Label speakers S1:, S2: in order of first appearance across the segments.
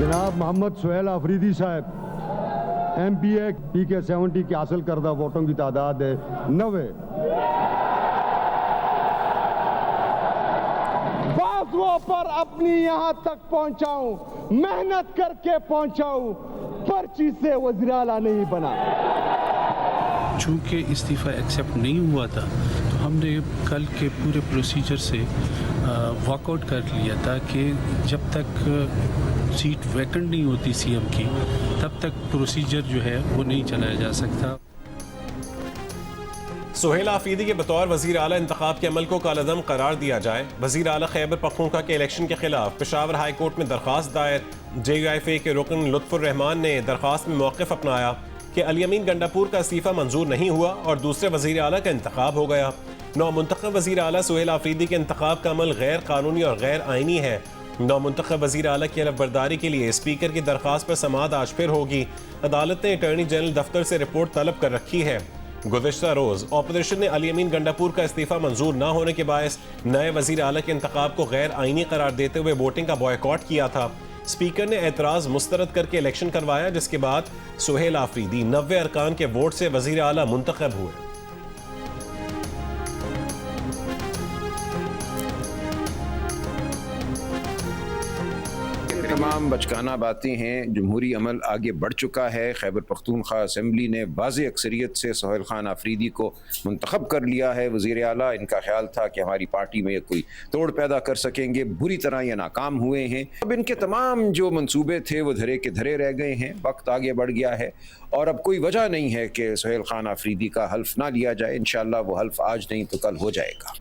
S1: जनाब मोहम्मद सुहेल आफरीदी साहब MPA PK 70 की हासिल करदा वोटों की तादाद है 90। बाजुओं पर अपनी यहाँ तक पहुँचाऊं, मेहनत करके पहुँचाऊं, पर्ची से वज़ीर आला नहीं बना।
S2: चूँकि इस्तीफ़ा एक्सेप्ट नहीं हुआ था तो हमने कल के पूरे प्रोसीजर से वॉकआउट कर लिया था कि जब तक सीट वैकेंट नहीं होती CM की तब तक प्रोसीजर जो है वो नहीं चलाया जा सकता।
S3: सुहेल आफरीदी के बतौर वज़ीर आला इंतखाब के अमल को कालादम करार दिया जाए। वज़ीर आला खैबर पख्तूनख्वा के इलेक्शन के खिलाफ पेशावर हाई कोर्ट में दरख्वास्त दायर। JUIFA के रुकन लुत्फुर रहमान ने दरख्वास्त में मौक़िफ़ अपनाया कि अली अमीन गंडापुर का इस्तीफ़ा मंजूर नहीं हुआ और दूसरे वज़ीर आला का इंतखाब हो गया। नौमुंतखब वज़ीर आला सुहेल आफरीदी के इंतखाब का अमल गैर कानूनी और गैर आइनी है। नौमुंतखब वज़ीर आला की हलफबर्दारी के लिए स्पीकर की दरख्वास्त पर समाअत आज फिर होगी। अदालत ने अटॉर्नी जनरल दफ्तर से रिपोर्ट तलब कर रखी है। गुज़िश्ता रोज़ ऑपोजिशन ने अली अमीन गंडापुर का इस्तीफ़ा मंजूर न होने के बायस नए वज़ीर आला के इंतखाब को गैर आइनी करार देते हुए वोटिंग का बॉयकॉट किया था। स्पीकर ने एतराज़ मुस्तरद करके इलेक्शन करवाया, जिसके बाद सुहेल आफरीदी 90 अरकान के वोट से वज़ीर आला मुंतखब हुए।
S4: तमाम बचकाना बातें हैं। जमहूरी अमल आगे बढ़ चुका है। खैबर पख्तूनख्वा असम्बली ने वाज़े अक्सरियत से सुहेल खान आफरीदी को मुंतखब कर लिया है वज़ीर आला। इनका ख्याल था कि हमारी पार्टी में कोई तोड़ पैदा कर सकेंगे, बुरी तरह ये नाकाम हुए हैं। अब इनके तमाम जो मंसूबे थे वो धरे के धरे रह गए हैं। वक्त आगे बढ़ गया है और अब कोई वजह नहीं है कि सुहेल खान आफरीदी का हल्फ ना लिया जाए। इंशाअल्लाह वो हल्फ आज नहीं तो कल हो जाएगा।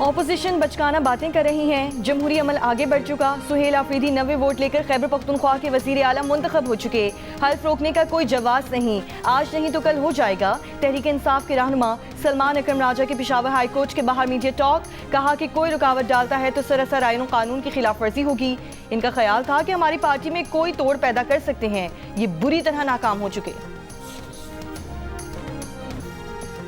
S5: ऑपोजिशन बचकाना बातें कर रही है। जमहूरी अमल आगे बढ़ चुका। सुहेल आफरीदी 90 वोट लेकर खैबर पख्तूनख्वा के वज़ीर आला मुंतखब हो चुके। हल्फ रोकने का कोई जवाब नहीं, आज नहीं तो कल हो जाएगा। तहरीक इंसाफ के रहनुमा सलमान अकरम राजा के पेशावर हाई कोर्ट के बाहर मीडिया टॉक, कहा कि कोई रुकावट डालता है तो सरासर आईन कानून की खिलाफ वर्जी होगी। इनका ख्याल था कि हमारी पार्टी में कोई तोड़ पैदा कर सकते हैं, ये बुरी तरह नाकाम हो चुके।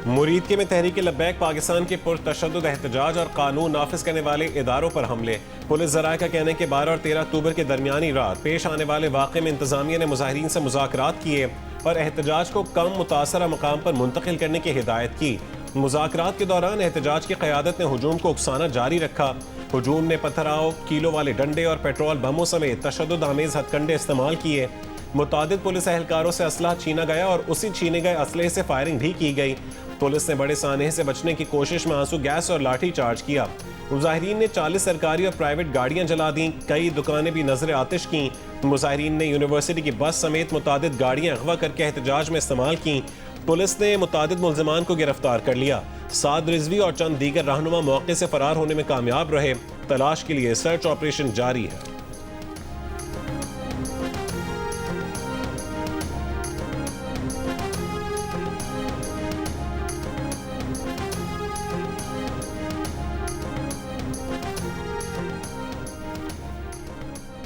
S3: मुरीद के में तहरीक लब्बैक पाकिस्तान के पुरतशद्दुद एहतजाज और कानून नाफिज करने वाले इदारों पर हमले। पुलिस ज़राए का कहना है कि 12 और 13 अक्टूबर के दरमियानी रात पेश आने वाले वाक़े में इंतज़ामिया ने मुजाहिरीन से मुज़ाकरात किए और एहतजाज को कम मुतासरा मकाम पर मुंतकिल करने की हिदायत की। मुज़ाकरात के दौरान एहतजाज की क़यादत ने हुजूम को उकसाना जारी रखा। हुजूम ने पत्थराव, कीलो वाले डंडे और पेट्रोल बमों समेत तशद्दुद आमेज़ हथकंडे इस्तेमाल किए। मुतादिद पुलिस एहलकारों से असलहा छीना गया और उसी छीने गए असलहे से फायरिंग भी की गई। पुलिस ने बड़े सानहे से बचने की कोशिश में आंसू गैस और लाठी चार्ज किया। मुजाहिरीन ने 40 सरकारी और प्राइवेट गाड़ियां जला दी। कई दुकानें भी नजर आतिश की। मुजाहिरीन ने यूनिवर्सिटी की बस समेत मुतादिद गाड़ियां अगवा करके एहतजाज में इस्तेमाल की। पुलिस ने मुतादिद मुल्ज़िमान को गिरफ्तार कर लिया। साद रिजवी और चंद दीगर रहनुमा मौके से फरार होने में कामयाब रहे। तलाश के लिए सर्च ऑपरेशन जारी है।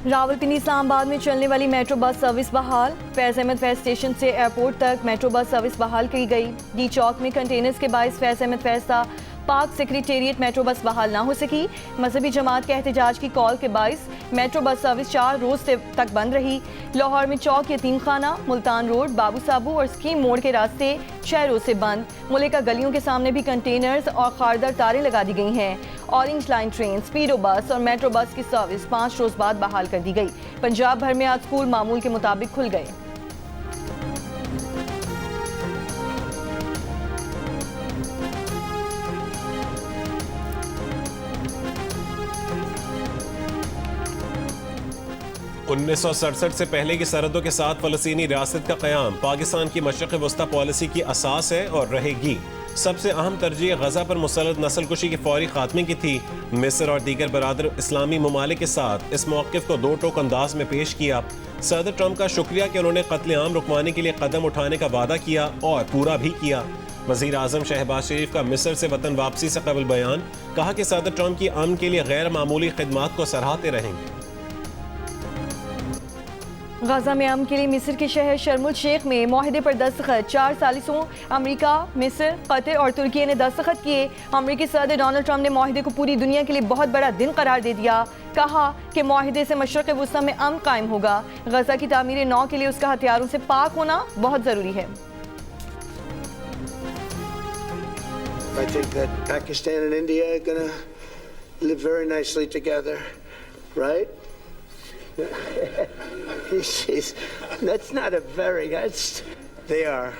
S5: रावलपिंडी इस्लामाबाद में चलने वाली मेट्रो बस सर्विस बहाल। फैज़ अहमद फैज़ स्टेशन से एयरपोर्ट तक मेट्रो बस सर्विस बहाल की गई। डी चौक में कंटेनर्स के बायस फैज़ अहमद फैज़ पाक सेक्रेटेरिएट मेट्रो बस बहाल ना हो सकी। मजहबी जमात के एहतजाज की कॉल के बायस मेट्रो बस सर्विस 4 रोज तक बंद रही। लाहौर में चौक, यतीम खाना, मुल्तान रोड, बाबू साबू और स्कीम मोड़ के रास्ते 6 रोज से बंद। मुल्का गलियों के सामने भी कंटेनर्स और खारदार तारें लगा दी गई हैं। ऑरेंज लाइन ट्रेन, स्पीडो बस और मेट्रो बस की सर्विस 5 रोज बाद बहाल कर दी गई। पंजाब भर में आज स्कूल मामूल के मुताबिक खुल गए।
S3: उन्नीस सौ 67 से पहले की सरहदों के साथ फ़लस्तीनी रियासत का क़याम पाकिस्तान की मशरिक़ वस्ता पॉलिसी की असास है और रहेगी। सबसे अहम तरजीह गजा पर मुसल्लत नस्लकुशी के फौरी खात्मे की थी। मिस्र और दीगर बरादर इस्लामी ममालिक के साथ इस मौक़िफ़ को 2 टोक अंदाज में पेश किया। सदर ट्रंप का शुक्रिया कि उन्होंने कत्ल-ए-आम रुकवाने के लिए कदम उठाने का वादा किया और पूरा भी किया। वज़ीर आज़म शहबाज शरीफ का मिस्र से वतन वापसी से कबल बयान, कहा कि सदर ट्रंप की अमन के लिए गैर मामूली खिदमात को सराहते रहेंगे।
S5: गाजा में अमन के लिए मिस्र के शहर शर्म शेख में मुआहदे पर दस्तखत। 4 सालिसों अमेरिका, मिस्र, कतर और तुर्की ने दस्तखत किए। अमेरिकी सदर डोनाल्ड ट्रंप ने मुआहदे को पूरी दुनिया के लिए बहुत बड़ा दिन करार दे दिया। कहा कि मुआहदे से मशरक़ वुस्ता में अमन कायम होगा। गजा की तामीर नौ के लिए उसका हथियारों से पाक होना बहुत ज़रूरी है।
S6: I think that Pakistan and India are going to live very nicely together, right? That's not a very, they are.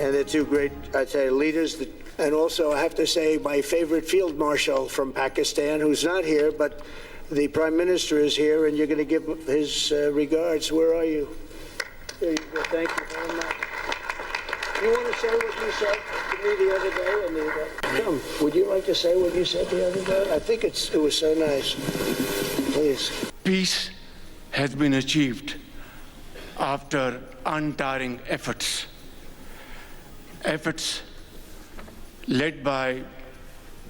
S6: And they're two great, I'd say, leaders. And also, I have to say, my favorite field marshal from Pakistan, who's not here, but the Prime Minister is here, and you're going to give his regards. Where are you? There you go. Thank you very much. You want to say what you said to me the other day? Come, would you like to say what you said the other day? I think it was so nice. Please.
S7: Peace has been achieved after untiring efforts. Efforts led by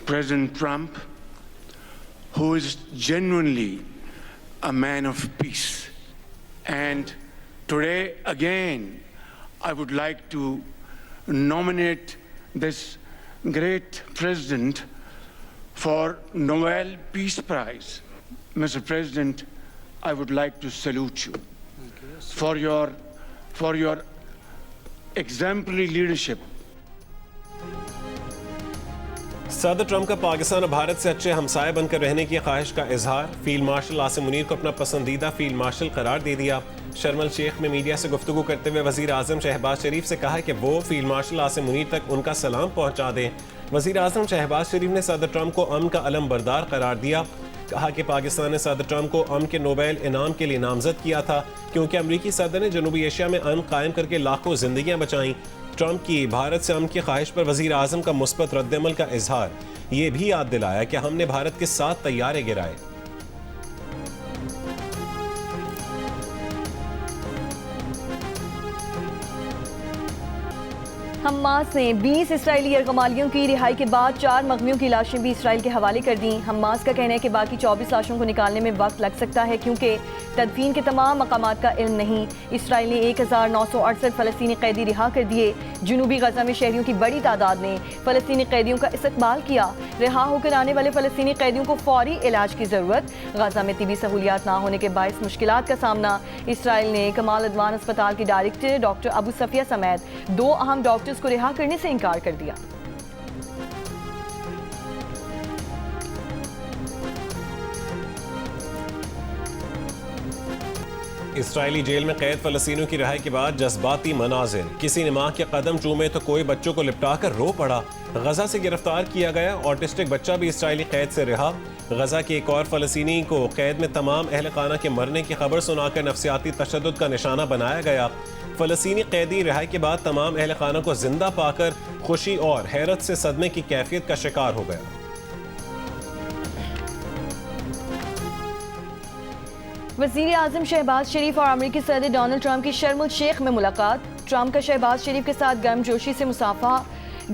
S7: President Trump, who is genuinely a man of peace. And today, again, I would like to nominate this great president for Nobel Peace Prize. Mr. President, I would like to salute you for your exemplary leadership.
S3: सदर Trump का पाकिस्तान और भारत से अच्छे हमसाये बनकर रहने की ख्वाहिश का इजहार। फील्ड मार्शल आसिम मुनीर को अपना पसंदीदा फील्ड मार्शल करार दे दिया। शर्म शेख में मीडिया से गुफ्तगू करते हुए वज़ीर आज़म शहबाज शरीफ से कहा कि वो फील्ड मार्शल आसिम मुनीर तक उनका सलाम पहुँचा दें। वज़ीर आज़म शहबाज शरीफ ने सदर ट्रंप को अमन का अलम बरदार करार दिया। कहा कि पाकिस्तान ने सदर ट्रंप को अमन के नोबेल इनाम के लिए नामजद किया था, क्योंकि अमरीकी सदर ने जनूबी एशिया में अमन कायम करके लाखों जिंदगियां बचाईं। ट्रंप की भारत से अमन की ख्वाहिश पर वज़ीर आज़म का मुस्बत रद्दअमल का इजहार। ये भी याद दिलाया कि हमने भारत के 7 तैयारे गिराए।
S5: हमास ने 20 इसराइली यरगमालियों की रिहाई के बाद 4 मगमियों की लाशें भी इसराइल के हवाले कर दी। हमास का कहना है कि बाकी 24 लाशों को निकालने में वक्त लग सकता है, क्योंकि तदफीन के तमाम मकामात का इल्म नहीं। इसराइल ने 1968 फ़लस्तीनी कैदी रिहा कर दिए। जनूबी गजा में शहरियों की बड़ी तादाद ने फ़लस्तीनी कैदियों का इस्तकबाल किया। रिहा होकर आने वाले फ़लस्तीनी कैदियों को फौरी इलाज की ज़रूरत। गजा में तिबी सहूलियात ना होने के बायस मुश्किलात का सामना। इसराइल ने कमाल अदवान अस्पताल के डायरेक्टर डॉक्टर अबू सफिया समेत 2 अहम डॉक्टर्स को रिहा करने से इनकार कर दिया।
S3: इसराइली जेल में कैद फ़लस्तीनियों की रिहाई के बाद जज्बाती मनाजिर। किसी ने मां के कदम चूमे तो कोई बच्चों को लिपटा कर रो पड़ा। गजा से गिरफ्तार किया गया ऑटिस्टिक बच्चा भी इसराइली कैद से रिहा। गजा के एक और फ़लस्तीनी को कैद में तमाम अहल खाना के मरने की खबर सुनाकर नफसियाती तशद्दुद का निशाना बनाया गया। फ़लस्तीनी कैदी रिहाई के बाद तमाम अहल खाना को जिंदा पाकर खुशी और हैरत से सदमे की कैफियत का शिकार हो गया।
S5: वज़ीर आज़म शहबाज शरीफ और अमेरिकी सदर डोनाल्ड ट्रंप की शर्म शेख में मुलाकात। ट्रंप का शहबाज शरीफ के साथ गर्मजोशी से मुसाफा,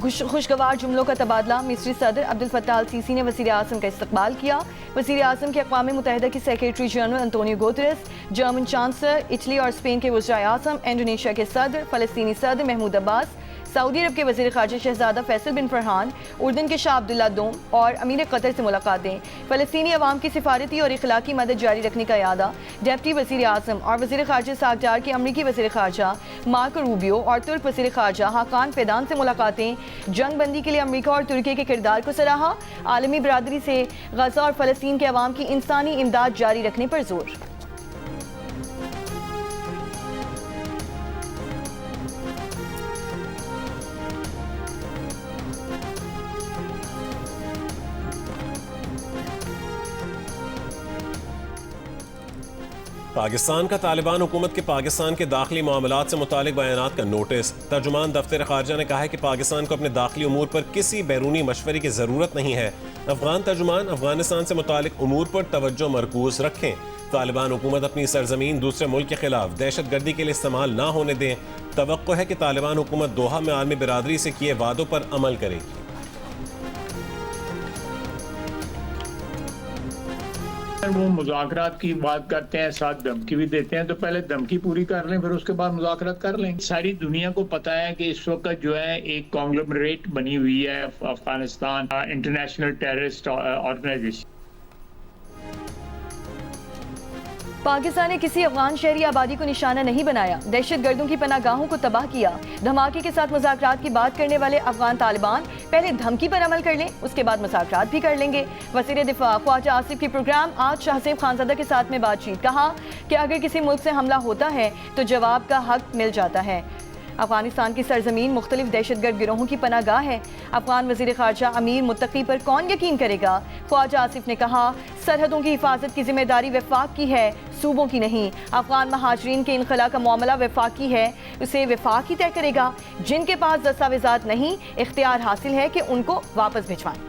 S5: खुशगवार जुमलों का तबादला। मिस्री सदर अब्दुल फत्ताह अल सीसी ने वज़ीर आज़म का इस्तकबाल किया। वज़ीर आज़म के अक़वाम मुत्तहिदा की secretary general Antonio Guterres, German chancellor, Italy और स्पेन के वज़ीर आज़म, इंडोनेशिया के सदर, फ़लस्तीनी सदर महमूद अब्बास, सऊदी अरब के वज़ीर ख़ारजा शहज़ादा फैसल बिन फरहान, उर्दन के शाह अब्दुल्ला दोम और अमीर कतर से मुलाकातें। फ़लस्तीनी अवाम की सिफारती और इखलाकी मदद जारी रखने का यादा। डेप्टी वज़ीर आज़म और वज़ीर ख़ारजा सागजार की अमरीकी वज़ीर ख़ारजा मार्को रूबियो और तुर्क वज़ीर ख़ारजा हाकान फेदान से मुलाकातें। जंग बंदी के लिए अमरीका और तुर्की के किरदार को सराहा। आलमी बरादरी से गजा और फ़लस्तीन के अवाम की इंसानी इमदाद जारी रखने पर जोर।
S3: पाकिस्तान का तालिबान हुकूमत के पाकिस्तान के दाखिली मामलात से मुतालिक बयानात का नोटिस। तर्जुमान दफ्तर खारजा ने कहा है कि पाकिस्तान को अपने दाखिली उमूर पर किसी बैरूनी मशवरे की ज़रूरत नहीं है। अफगान तर्जुमान अफगानिस्तान से मुतालिक उमूर पर तवज्जो मरकूज रखें। तालिबान हुकूमत अपनी सरजमीन दूसरे मुल्क के खिलाफ दहशत गर्दी के लिए इस्तेमाल ना होने दें। तवक्को है कि तालिबान हुकूमत दोहा में आलमी बिरादरी से किए वादों पर अमल करेगी।
S8: वो मुज़ाकरात की बात करते हैं, साथ धमकी भी देते हैं, तो पहले धमकी पूरी कर लें, फिर उसके बाद मुज़ाकरात कर लें। सारी दुनिया को पता है कि इस वक्त जो है एक कॉन्ग्लोमरेट बनी हुई है Afghanistan international terrorist organisation.
S5: Pakistan ने किसी अफगान शहरी आबादी को निशाना नहीं बनाया, दहशतगर्दों की पनागाहों को तबाह किया। धमाके के साथ मुज़ाकरात की बात करने वाले अफगान तालिबान पहले धमकी पर अमल कर लें, उसके बाद मुज़ाकरात भी कर लेंगे। वज़ीर दिफा ख्वाजा आसिफ की प्रोग्राम आज शाहसेब खानज़ादा के साथ में बातचीत, कहा कि अगर किसी मुल्क से हमला होता है तो जवाब का हक मिल जाता है। अफगानिस्तान की सरजमीन मुख्तलिफ दहशतगर्द गिरोहों की पनागाह है। अफगान वज़ीर ख़ारजा अमीर मुत्तकी पर कौन यकीन करेगा? ख्वाजा आसिफ ने कहा, सरहदों की हिफाजत की जिम्मेदारी वफाक की है, सूबों की नहीं। अफगान महाजरीन के इनखला का मामला वफाकी है, उसे वफाक ही तय करेगा। जिनके पास दस्तावेज़ात नहीं, इख्तियार हासिल है कि उनको वापस भिजवाएं।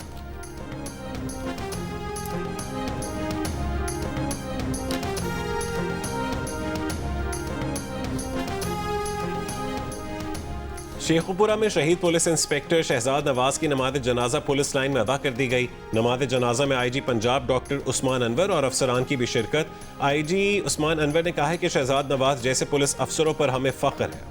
S3: शेखुपुरा में शहीद पुलिस इंस्पेक्टर शहजाद नवाज की नमाज जनाजा पुलिस लाइन में अदा कर दी गई। नमाज जनाजा में आईजी पंजाब डॉक्टर उस्मान अनवर और अफसरान की भी शिरकत। आईजी उस्मान अनवर ने कहा है कि शहजाद नवाज जैसे पुलिस अफसरों पर हमें फख्र है।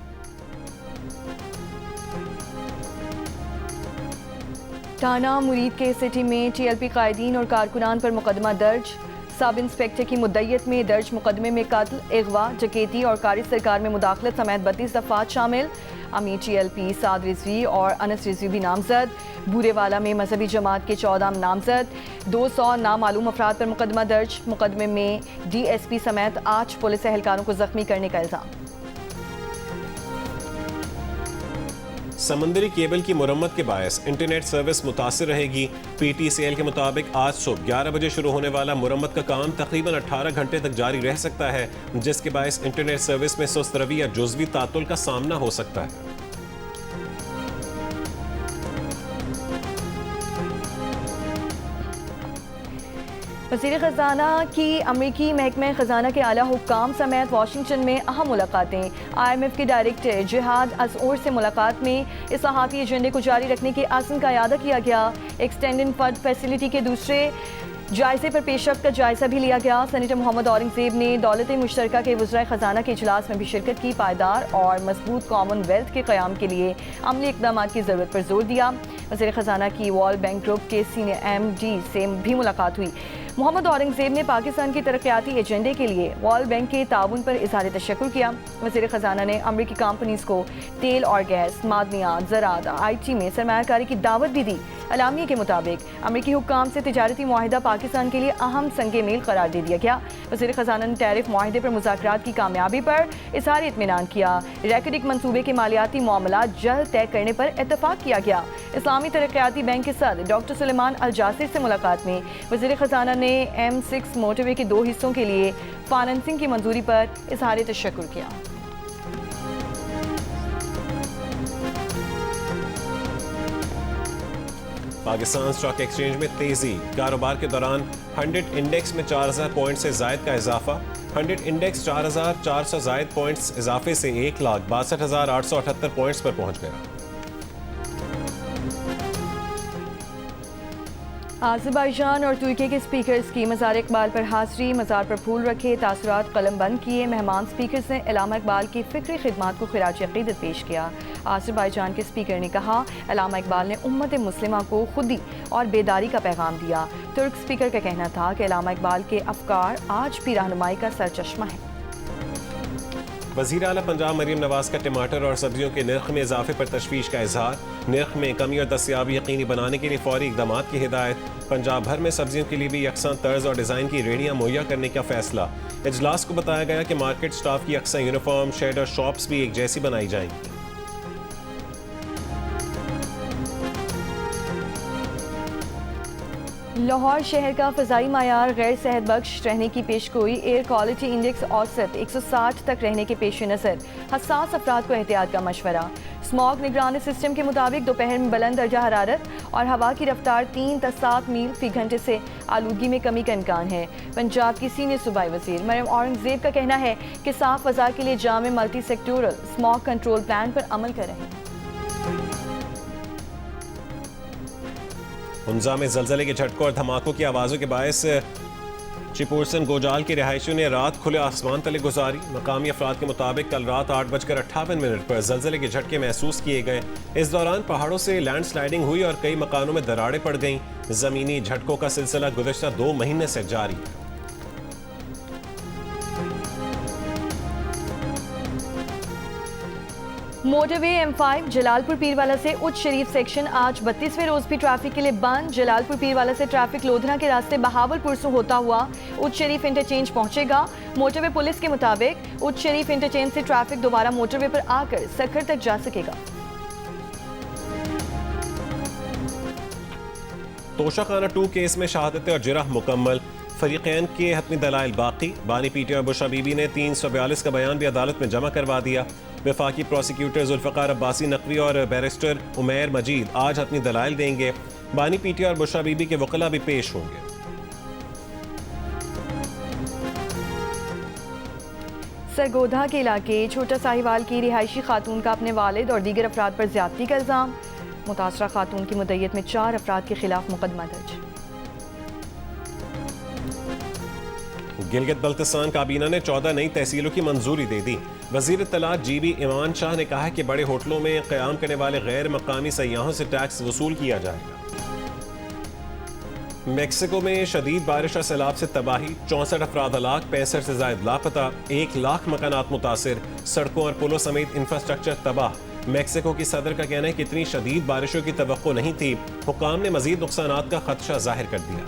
S5: थाना मुरीद के सिटी में टीएलपी कायदीन और कारकुनान पर मुकदमा दर्ज। सब इंस्पेक्टर की मुद्दयत में दर्ज मुकदमे में कत्ल, अगवा, डकैती और कारी सरकार में मुदाखलत समेत 32 दफात शामिल। अमीर टीएलपी साद रिजवी और अनस रिजवी भी नामजद। बूरेवाला में मजहबी जमात के 14 नामजद। 200 नामालूम अफराद पर मुकदमा दर्ज। मुकदमे में डीएसपी समेत 8 पुलिस एहलकारों को जख्मी करने का इल्जाम।
S3: समंदरी केबल की मुरम्मत के बायस इंटरनेट सर्विस मुतासिर रहेगी। पीटीसीएल के मुताबिक आज सुबह 11 बजे शुरू होने वाला मुरम्मत का काम तकरीबन 18 घंटे तक जारी रह सकता है, जिसके बायस इंटरनेट सर्विस में सुस्त रवि या जुज़वी तातुल का सामना हो सकता है।
S5: वज़ीर ख़ज़ाना की अमरीकी महकमा ख़ज़ाना के आला हुक्काम समेत वाशिंगटन में अहम मुलाकातें। IMF के डायरेक्टर जिहाद अज़ओर से मुलाकात में इस्लाहाती एजेंडे को जारी रखने के आज़म का इयादा किया गया। एक्सटेंडेड फंड फैसिलिटी के दूसरे जायजे पर पेशरफ्त का जायजा भी लिया गया। सेनेटर मोहम्मद औरंगज़ेब ने दौलत मुश्तरका के वज़राए ख़ज़ाना के इजलास में भी शिरकत की। पायदार और मजबूत कॉमनवेल्थ के क़याम के लिए अमली इक़दामात की ज़रूरत पर जोर दिया। वज़ीर ख़ज़ाना की वर्ल्ड बैंक ग्रुप के सीनियर MD से भी मुलाकात हुई। मोहम्मद औरंगज़ेब ने पाकिस्तान की तरक्याती एजेंडे के लिए वर्ल्ड बैंक के ताउन पर इज़हार तशक्कुर किया। वज़ीर ख़ज़ाना ने अमरीकी कंपनीज़ को तेल और गैस, मादनियात, ज़राअत, IT में सरमायाकारी की दावत भी दी। अलामिया के मुताबिक अमरीकी हुक्काम से तिजारती मुआहिदा पाकिस्तान के लिए अहम संगे मील करार दे दिया गया। वज़ीर ख़ज़ाना ने टैरिफ मुआहिदे पर मुज़ाकरात की कामयाबी पर इज़हार इत्मीनान किया। रैकेडिक मनसूबे के मालियाती मामला जल्द तय करने पर इत्तफाक किया गया। इस्लामी तरक्याती बैंक के सदर डॉक्टर सुलेमान अल जासिर से मुलाकात में वज़ीर ख़ज़ाना ने M6 मोटरवे के 2 हिस्सों के लिए फाइनेंसिंग की मंजूरी पर इज़हार तशक्कुर किया।
S3: पाकिस्तान स्टॉक एक्सचेंज में तेजी। कारोबार के दौरान 100 इंडेक्स में 4000 पॉइंट से जायद का इजाफा। 100 इंडेक्स 4400 जायद पॉइंट्स इजाफे से 1,62,878 पॉइंट्स पर पहुंच गया।
S5: आज़रबाईजान और तुर्की के स्पीकर्स की मज़ार इकबाल पर हाज़री। मज़ार पर फूल रखे, तासुरात कलम बंद किए। मेहमान स्पीकर्स ने अल्लामा इकबाल की फ़िक्री खिदमात को खिराज अक़ीदत पेश किया। आज़रबाईजान के स्पीकर ने कहा, अल्लामा इकबाल ने उम्मत मुस्लिमा को खुदी और बेदारी का पैगाम दिया। तुर्क स्पीकर का कहना था कि अल्लामा इकबाल के अफ़कार आज भी रहनुमाई का सरचश्मा है।
S3: वज़ीर आला पंजाब मरीम नवाज का टमाटर और सब्जियों के नर्ख में इजाफे पर तशवीश का इजहार। नर्ख में कमी और दस्तयाबी यकीनी बनाने के लिए फौरी इक़दाम की हिदायत। पंजाब भर में सब्जियों के लिए भी यकसां तर्ज और डिज़ाइन की रेडियाँ मुहैया करने का फैसला। इजलास को बताया गया कि मार्केट स्टाफ की यकसां यूनिफॉर्म, शेड और शॉप्स भी एक जैसी बनाई जाएंगी।
S5: लाहौर शहर का फ़ज़ाई मायार गैर सेहत बख्श रहने की पेशगोई। एयर क्वालिटी इंडेक्स औसत 160 तक रहने के पेश नज़र हसास अफराद को एहतियात का मशवरा। स्मॉग निगरानी सिस्टम के मुताबिक दोपहर में बुलंद दर्जा हरारत और हवा की रफ्तार 3 से 7 मील फी घंटे से आलूगी में कमी का इम्कान है। पंजाब की सीनियर सूबाई वज़ीर मरियम औरंगज़ेब का कहना है कि साफ फ़ज़ा के लिए जामे multi sectoral smog control plan पर अमल कर रहे हैं। हुंजा
S3: में ज़लज़ले के झटकों और धमाकों की आवाज़ों के बायस चिपोरसन गोजाल के रिहायशियों ने रात खुले आसमान तले गुजारी। मकामी अफराद के मुताबिक कल रात 8:58 पर जलजले के झटके महसूस किए गए। इस दौरान पहाड़ों से लैंडस्लाइडिंग हुई और कई मकानों में दरारें पड़ गईं। जमीनी झटकों का सिलसिला गुज़श्ता 2 महीने से जारी है।
S5: मोटरवे M5 जलालपुर पीरवाला से उच्च शरीफ सेक्शन आज 32वें रोज भी ट्रैफिक के लिए बंद। जलालपुर पीरवाला से ट्रैफिक लोधना के रास्ते बहावलपुर से होता हुआ उच्च शरीफ इंटरचेंज पहुंचेगा। मोटरवे पुलिस के मुताबिक उच्च शरीफ इंटरचेंज से ट्रैफिक दोबारा मोटरवे पर आकर सक्खर तक जा सकेगा।
S3: तोशाखाना 2 केस में शहादत और जिरह मुकम्मल। फरीकैन के हतमी दलाइल बाकी। बानी पीटीआई और बुशरा बीबी ने 342 का बयान भी अदालत में जमा करवा दिया। वफाकी प्रोसिक्यूटर जुल्फ़िकार अब्बासी नकवी और बैरिस्टर उमैर मजीद आज अपनी दलाइल देंगे। बानी पीटीआई और बुशरा बीबी के वकील भी पेश होंगे।
S5: सरगोधा के इलाके छोटा साहिवाल की रिहायशी खातून का अपने वालिद और दीगर अफराद पर ज्यादती का इल्जाम। मुतासरा खातून की मुद्दइयत में 4 अफराद के खिलाफ मुकदमा दर्ज।
S3: गिलगित बल्तिस्तान काबीना ने 14 नई तहसीलों की मंजूरी दे दी। वजीर इत्तलात GB इमान शाह ने कहा कि बड़े होटलों में क़याम करने वाले गैर मकामी सयाहों से टैक्स वसूल किया जाएगा। मेक्सिको में शदीद बारिश और सैलाब से तबाही। 64 अफराद हलाक, 65 से ज़ायद लापता। 1 लाख मकानात मुतासिर। सड़कों और पुलों समेत इंफ्रास्ट्रक्चर तबाह। मेक्सिको की सदर का कहना है कि इतनी शदीद बारिशों की तवक्को नहीं थी। हुक्काम ने मजीद नुकसानात का खदशा जाहिर कर दिया।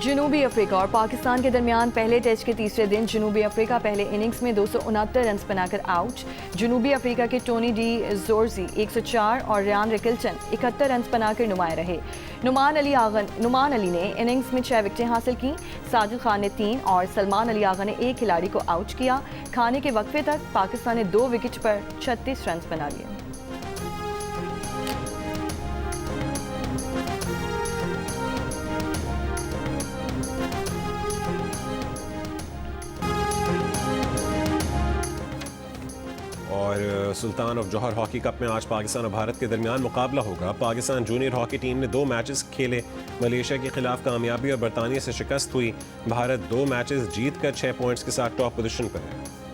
S5: जनूबी अफ्रीका और पाकिस्तान के दरमियान पहले टेस्ट के तीसरे दिन जनूबी अफ्रीका पहले इनिंग्स में 269 रन बनाकर आउट। जनूबी अफ्रीका के टोनी डी जोर्जी 104 और रियान रिकल्टन 71 रन बनाकर नुमाया रहे। नुमान अली ने इनिंग्स में 6 विकेटें हासिल की। साजिद खान ने 3 और सलमान अली आगा ने 1 खिलाड़ी को आउट किया। खाने के वक्फे तक पाकिस्तान ने 2 विकेट पर 36 रन बना लिए।
S3: और सुल्तान ऑफ जौहर हॉकी कप में आज पाकिस्तान और भारत के दरमियान मुकाबला होगा। पाकिस्तान जूनियर हॉकी टीम ने 2 मैचेस खेले। मलेशिया के खिलाफ कामयाबी और बरतानिया से शिकस्त हुई। भारत 2 मैचेस जीतकर 6 पॉइंट्स के साथ टॉप पोजीशन पर है।